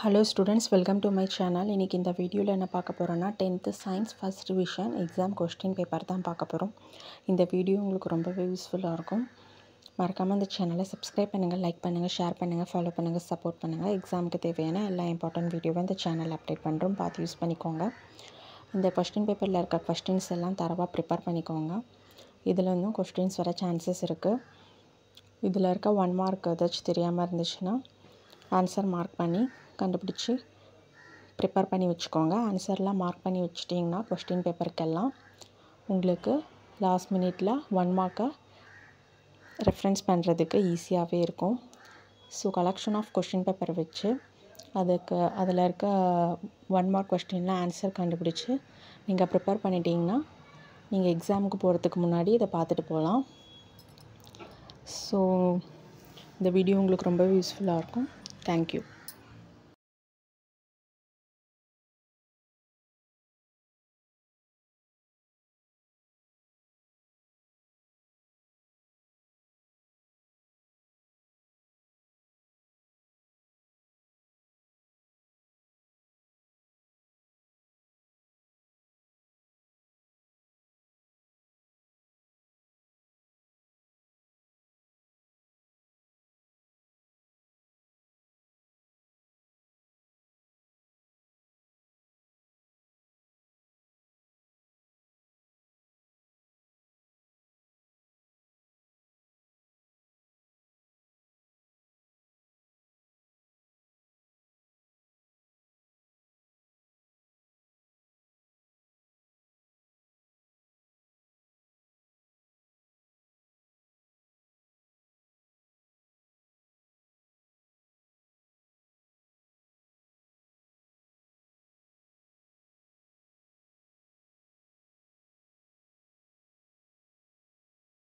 Hello students, welcome to my channel. இன்னைக்கு இந்த வீடியோல என்ன பார்க்க போறோம்னா 10th science first revision exam question paper தான் பார்க்க போறோம். இந்த வீடியோ உங்களுக்கு ரொம்பவே யூஸ்ஃபுல்லா இருக்கும். மறக்காம இந்த சேனலை சப்ஸ்கிரைப் பண்ணுங்க, லைக் பண்ணுங்க, ஷேர் பண்ணுங்க, ஃபாலோ பண்ணுங்க, சப்போர்ட் பண்ணுங்க. எக்ஸாமுக்கு தேவையான எல்லா இம்பார்ட்டன்ட் வீடியோவை இந்த சேனல்ல அப்டேட் பண்றோம். பார்த்து யூஸ் பண்ணிக்கோங்க. இந்த क्वेश्चन பேப்பர்ல இருக்க क्वेश्चंस எல்லாம் தரவா ப்ரிப்பேர் பண்ணிக்கோங்க. இதுல இன்னும் क्वेश्चंस வர சான்சஸ் இருக்கு. இதுல இருக்க 1 மார்க் ஏதாச்சும் தெரியாம இருந்துச்சுன்னா ஆன்சர் மார்க் பண்ணி கண்டுபிடிச்சு ப்ரிப்பேர் பண்ணி வச்சுக்கோங்க. ஆன்சர்லாம் மார்க் பண்ணி வச்சிட்டிங்கன்னா क्वेश्चन பேப்பருக்கெல்லாம் உங்களுக்கு லாஸ்ட் மினிட்ல 1 மார்க்கை ரெஃபரன்ஸ் பண்ணுறதுக்கு ஈஸியாகவே இருக்கும். So collection of question paper வச்சு அதில் இருக்க 1 மார்க் கொஸ்டின்லாம் ஆன்சர் கண்டுபிடிச்சு நீங்கள் ப்ரிப்பேர் பண்ணிட்டீங்கன்னா நீங்கள் எக்ஸாமுக்கு போகிறதுக்கு முன்னாடி இதை பார்த்துட்டு போகலாம். ஸோ இந்த வீடியோ உங்களுக்கு ரொம்ப யூஸ்ஃபுல்லாக இருக்கும். தேங்க்யூ.